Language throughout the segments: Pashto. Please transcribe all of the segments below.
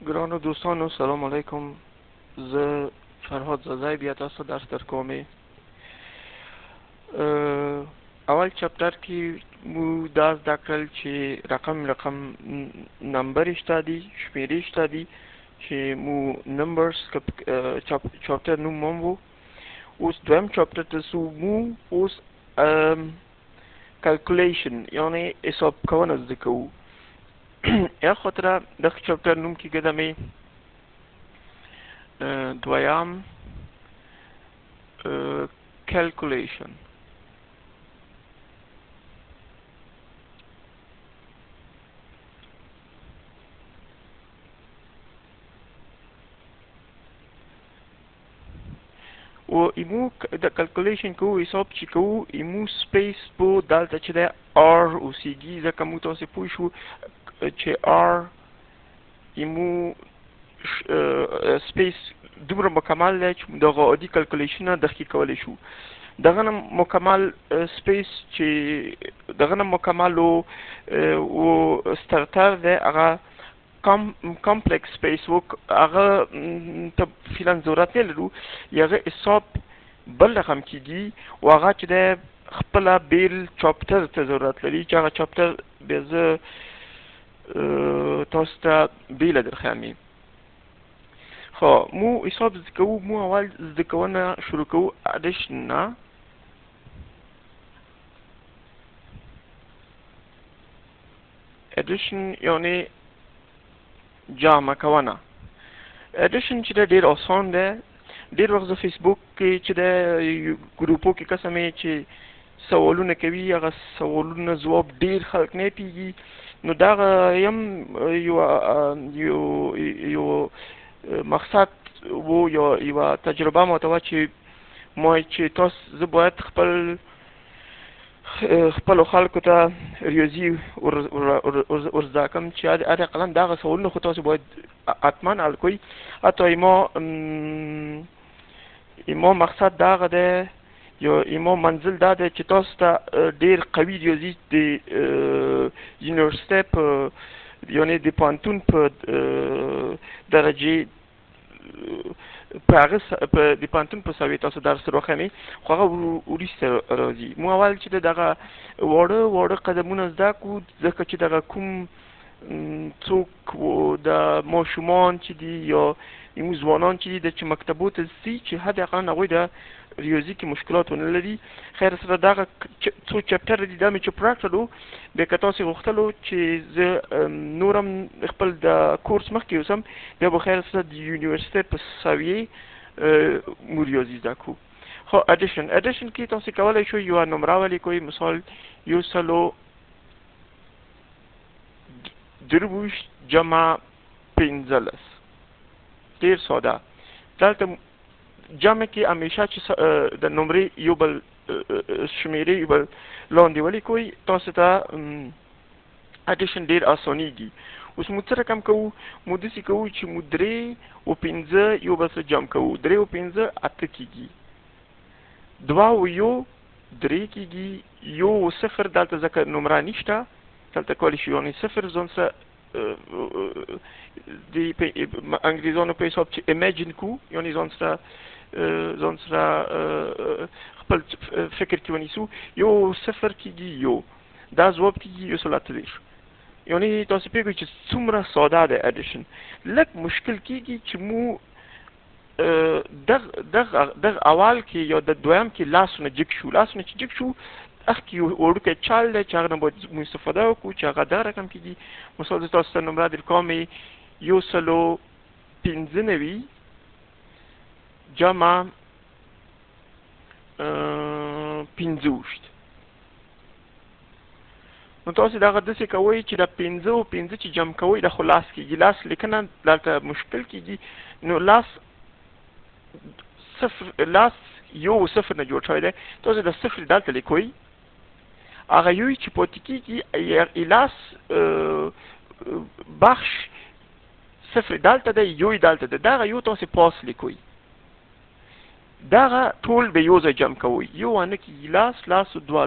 ګرانو دوستانو سلام علیکم. زه فرهاد زازای بیا تاسو درس در کومې. اول چپټر کې مو دا زده کړل چې رقم نمبر شته دي، شمیرې شته دي چې مو نمبرز چپټر نوم هم وو. اوس دویم چپټر ته سو مو اوس کلکولیشن یعنی حساب کونه زده کوو. یا خاطر دغه چپټر نوم کې ګدمې دویم calculation. و ایمو د کلکولیشن کوو، حساب چې کوو، ایمو سپیس په دلته چې ده آر اوسیږي، ځکه موږ تاسې پوه شو چې آر ایمو سپیس دومره مکمل دی چې دغه عادي کلکولیشنه دقیق کولی شو. دغه نه مکمل سپیس چې دغه نه مکمل و سترتر دی، هغه کمپلیکس سپیس و، هغه ته فعلا ضرورت نه لرو. هغه حساب بل رقم کېږي و هغه چې دی خپله بیل چاپټر ته ضرورت لري چې هغه چاپټر بیا زه تاسو ته بیله درخیمې. خب مو حساب زده کوو. مو اول زده کونه شروع کوو ادیشن نه. ادیشن یعنی جمع کونه. ادیشن چې ډېر آسان دی. ډېر وخت زه فیسبوک کې چې د ګروپو کې قسمې چې سوالونه کوي، هغه سوالونه ځواب ډېر خلک نه پیږي. نو دغه یم یو مقصد و یا یوه تجربه ماته وه چې ما چې تاسو زه باید خپلو خلکو ته ریاضي ورزده کړم چې هر اقلا دغه سوالونه خو تاسو باید حتما حل کوئ. حتی ایما مقصد دغه دی یا ایما منزل دا دی چې تاسو ته ډېر قوي ریاضي د یونیورسټۍ په یعنې د پوهنتون په درجې په هغه د پوهنتون په سویې تاسو درس راخمې، خو هغه وروسته راځي. مو اول چې دغه واړه قدمونه زده کړو، ځکه چې دغه کوم څوک د ماشومان چې دي یا ایمو ځوانان چې دي چې مکتبو ته ځي چې حداقل هغوی د ریاضي کې مشکلات ونه لري. خیر سره دغه څو چپټر دي دا مې چې پوره کړلو. بیا که تاسې غوښتلو چې زه نورم خپل د کورس مخکې اوسم، بیا به خیر سره د یونیورسټۍ په سویې مو ریاضي زده کړو. خو اډیشن کې تاسې کولی شو یوه نمره ولیکئ. مثال 123 جمع 15. ډېر ساده. دلته جمع کې همیشه چې د نمرې یو بل شمیرې یو بل لاندې ولیکئ، تاسو ته اډیشن ډېر اسانېږي. اوس مو څه رقم کوو؟ مو داسې کوو چې مو 3 و 15 یو بل سره جمع کوو. 3 و 15 8 کېږي. 2 و 1 3 کېږي. 1 و 0 دلته ځکه نمره نشته، دلته کولی شو یعنې 0 ځان سره د انګریزانو په حساب چې امیجن کو، یعنې ځان سره خپل فکر کې ونیسو. 1 0 کېږي 1 دا ځواب کېږي 130. یعنې تاسو پوهېږئ چې څومره ساده دی اډیشن. لږ مشکل کېږي چې مو دغه اول کې یا د دویم کې لاسونه جګ شو. لاسونه چې جګ شو اخکې وړوکی چال دی چې هغه نه باید مو استفاده وکړو چې هغه دغه رقم کېږي. مثال زه تاسو ته نمره درکوم 195 جمع 50. نو تاسو دغه داسې کوئ چې د 15 و 15 چې جمع کوئ د خو لاس کېږي. لاس لیکنه دلته مشکل کېږي. نو لاس 1 و 0 نه جوړ شوی دی. تاسو د 0 دلته لیکئ، هغه یوی چې پاتې کېږي لاس بخش 0 دلته دی، یوی دلته دی. دغه یو تاسو پاس لیکئ. دغه ټول به یو ځای جمع کوئ. یو ونه کېږي لاس 2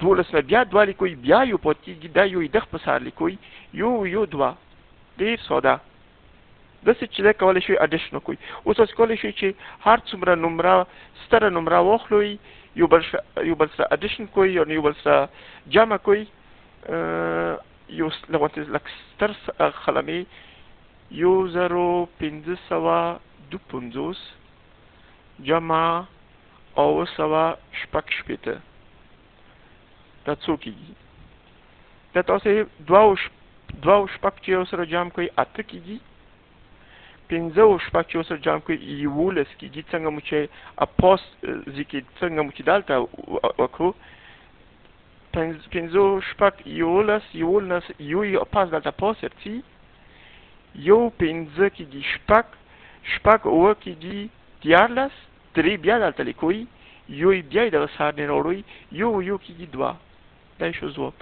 12 نه بیا 2 لیکئ، بیا یو پاتې کېږي، دا یو یې دغه په سر لیکئ. یو 2 ډېر ساده داسې چې دی کولی شئ اډیشن وکړئ. اوس تاسو کولی شئ چې هر څومره نمره ستره نمره واخلئ یو بل سره اډیشن کوئ یا یو بل سره جمع کوئ. یو لغونې لږ ستر قلمې 1552 جمع 960 دا څو کېږي؟ دا تاسې دوه شپږ چې یو سره جمع کوئ 8 کېږي. 15 شپږ چې یو سره جمع کوئ 11 کېږي. څنګه مو چې اپاس ځکه څنګه مو چې دلته وکړو 15 شپږ 11 یو اپاس دلته پاس ورځي یو 15 کېږي شپږ اوه کېږي 14 3 بیا دلته لیکوئ یو بیا یې دغه سر نه راوړئ یو کېږي 2 دا شو ځواب.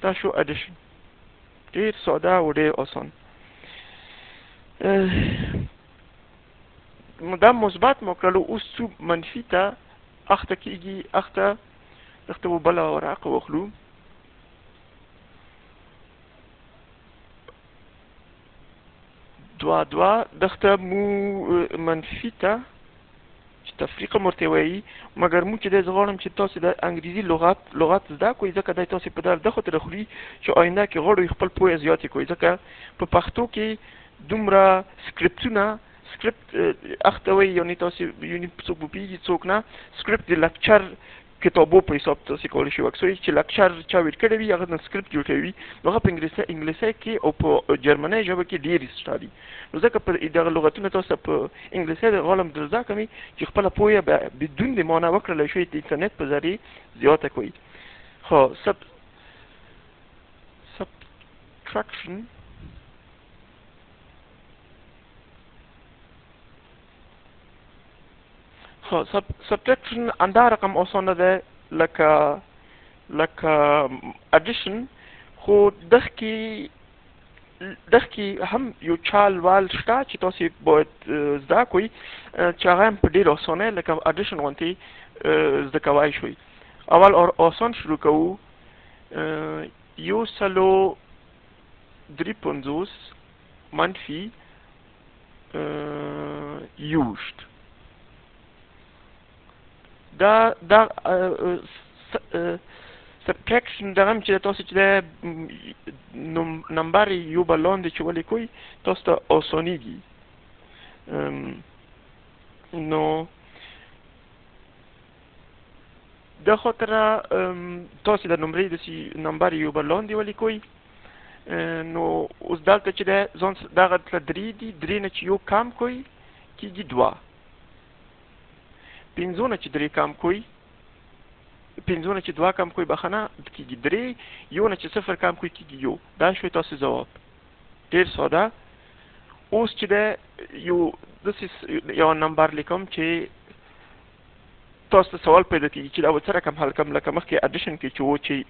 دا شو اډیشن. ډېر ساده او ډېر آسان. دا مثبت مو کړلو. اوس څو منفي ته اخته کېږي. اخته به بله ورقه واخلو. دوه دغته مو منفي ته چې تفریقه هم ورته وایي مګر مو چې دی زه غواړم چې تاسې د انګریزي لغت زده کړئ ځکه دی تاسې په دغه خاطر خوري چې آینده کې غواړئ خپل پوهه زیاتې کړئ ځکه په پښتو کې دومره سکرپټونه اخته وایي یعنې تاسې څوک به پوهېږي څوک نه سکرپټ د لکچر کتابو په حساب تاسې کولی شئ وکسوئ چې لکچر چا ویل کړی وي هغه نه سکرپټ جوړ کوي نو هغه په انګلیسي کې او په جرمنۍ ژبه کې ډېر سټه دي نو ځکه په دغه لغتونه تاسو په انګلیسي د غالم در زده کوئ چې خپله پوهه بدون د معنا وکړلی شئ د انټرنیټ په ذریعې زیاته کړئ. خو subtraction subtraction اندا رقم آسانه ده لکه addition خو دغه هم یو چال وال شته چې تاسو باید زده کړئ چې هغه هم په ډېر آسانه لکه addition غوندې زده کولی شئ. اول آسان شروع کوو. 153 منفي یوشت دا subtraction دغه هم چې تاسو چې نمبر یو بل لاندې چې ولیکئ تاسو ته اسانېږي. نو د خاطره تاسو د نمرې داسې نمبر یو بل لاندې ولیکئ. نو اوس دلته چې دی ځان دغه 3 دي 3 نه چې یو کم کړئ کېږي 2 5 نه چې 3 کم کړئ 5 نه چې 2 کم کړئ بخښنه کېږي 3 یو نه چې 0 کم کړئ کېږي 1 دا شوی تاسو ځواب. ډېر ساده. اوس چې دی یو نمبر لیکم چې تاسو ته سوال پیدا کېږي چې دا به څه رقم حل کړم لکه مخکې اډیشن کې چې و چې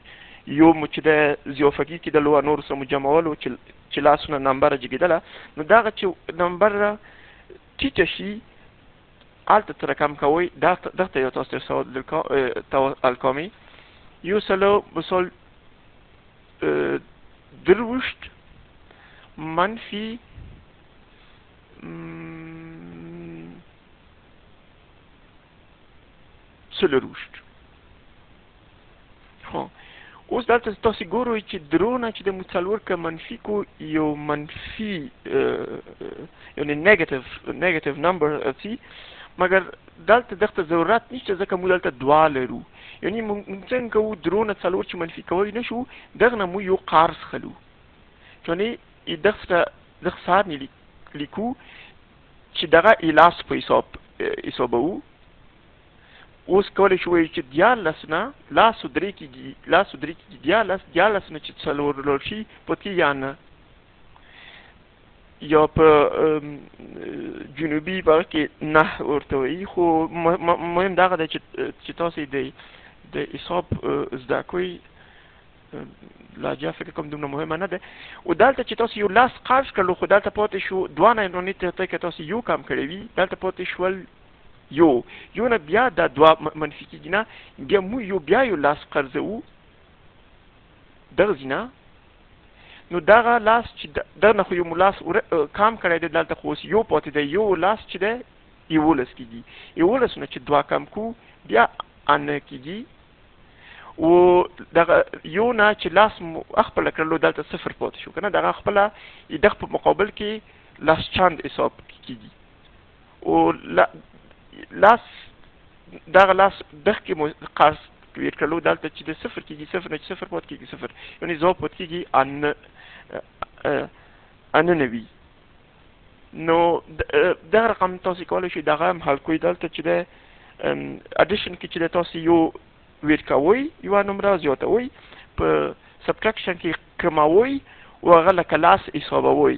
یو مو چې دی اضافګي کېدلو او نورو سره مو جمعولو چې لاسونه نمبره جګېدله نو دغه چې نمبر ټیټه شي هلته څه رقم کوئ دغه یو تاسو سوال حل کوئ. یو سلو مثال 30 منفي څلورویشت. اوس دلته تاسو ګورئ چې درونه چې د مو څلور که منفي کو یو منفي یعنې نیګیټیو نمبر راځي مګر دلته دغه ضرورت نشته ځکه موږ دلته 2 لرو یعنې موږ څنګه کوو درونه څلور چې منفي کولی نه شو دغه نه مو یو قرض خلو یعنې دغه سر نه لیکو چې دغه ایلاس په حسابوو. اوس کولی شو وایو چې 14 نه لاسو 3 کېږي 14 نه چې څلور لوړ شي پاتې یا نه یا په جنوبي برخه کې نه ورته وایي خو مهم دغه دی چې تاسو د حساب زده کړئ. لهجه فکر کوم دومره مهمه نه ده. او دلته چې تاسو یو لاس قرض کړلو خو دلته پاتې شو 2 نه نو ته که تاسو یو کم کړی وي دلته پاتې شول یو نه بیا دا 2 منفي کېږي نه بیا مو بیا یو لاس قرضوو دغه ځای نه نو دغه لاس چې دغه خو یو لاس کام کړی دی دلته خو اوس یو پاتې دی یو لاس چې دی 11 کېږي 11 نه چې 2 کم کو بیا ان کېږي او دغه یو نه چې لاس خپل کړلو دلته 0 پاتې شو کنه دغه خپل دغه په مقابل کې لاس چاند حساب کېږي او لاس دغه لاس دغه کې قرض ویل کړلو دلته چې د 0 کېږي 0 نه 0 پاتې کېږي 0 یعنی زو پاتې کېږي ان نوي نو دا رقم تاسو کولای شئ دغه هم حل کوئ دلته چې د اډیشن کې چې تاسو یو ویل کوئ یو نمبر زیاتوئ په سبټراکشن کې کموئ او هغه لکه لاس حسابوئ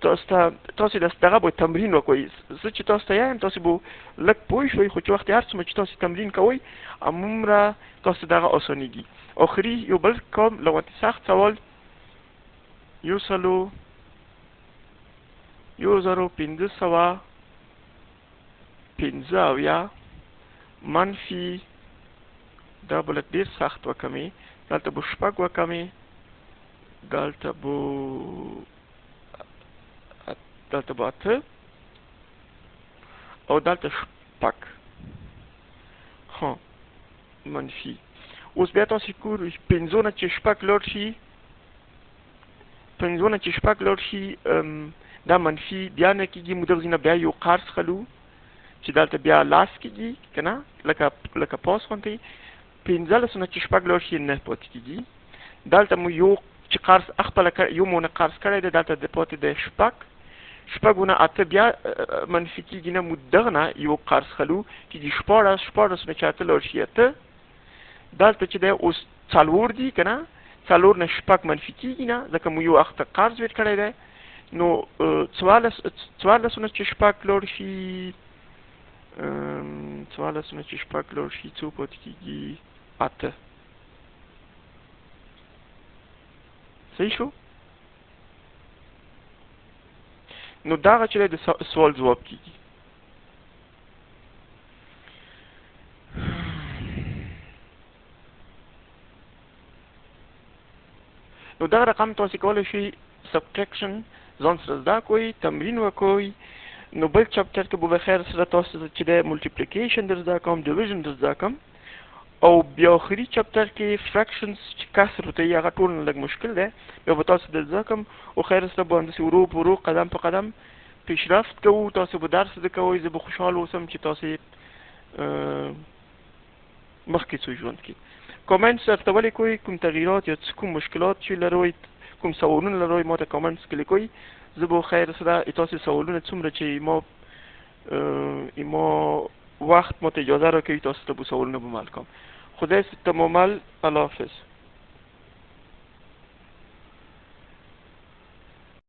تاسو دغه به تمرین وکړئ زه چې تاسو ته یم تاسو به لږ پوه شئ خو چې وخت هر څومره چې تاسو تمرین کوئ همومره تاسو دغه اسانېږي آخري یو بل کوم لغتي سخت سوال 1550 منفي دا بل ډېر سخت وکمې دلته به شپږ وکمې دلته به اته او دلته شپږ منفي اوس بیا تاسو ګورئ 5 نه چې شپږ لوړ شي 5 نه چې شپږ لوړ شي دا منفي بیا نه کېږي موږ دغه نه بیا یو قرض خلو چې دلته بیا لاس کېږي که نه لکه پاس غوندې 15 نه چې شپږ لوړ شي نه پاتې کېږي دلته مو یو چې قرض خپله یو مو نه قرض کړی دی دلته د پاتې دی شپږ نه اته بیا منفي کېږي نه مو دغه نه یو قرض خلو کېږي 14 نه چې اته لوړ شي اته دلته چې دی اوس 4 دي که نه 4 نه شپږ منفي کېږي نه ځکه مو یو اخته قرض ویل کړی دی نو 14 نه چې شپږ لوړ شي 14 نه چې شپږ لوړ شي څو پاتې کېږي اته صحیح شو نو دغه چې د سوال ځواب کېږي نو دغه رقم تاسو کولی شئ سبټریکشن ځان سره زده کوئ تمرین وکړئ نو بل چپټر کې به بخیر سره تاسو چې د ملټیپلیکیشن در زده کوم ډیویژن در زده کوم او بیا آخري چپټر کې فریکشنز چې کسر ورته وایي هغه ټول لږ مشکل دی بیا به تاسو در زده کوم او خیر سره به همداسې ورو په ورو قدم په قدم پیشرفت کوو تاسو به درس زده کوئ زه به خوشحال اوسم چې تاسو مخکې څو ژوند کې کامنټس درته ولیکئ کوم تغییرات یا کوم مشکلات چې لرئ کوم سوالونه لرئ ما ته کامنټس کې لیکئ زه به خیر سره تاسو سوالونه څومره چې ما وقت ما ته اجازه راکوي تاسو ته به سوالونه به مل کوم خدای ستمومل الله حافظ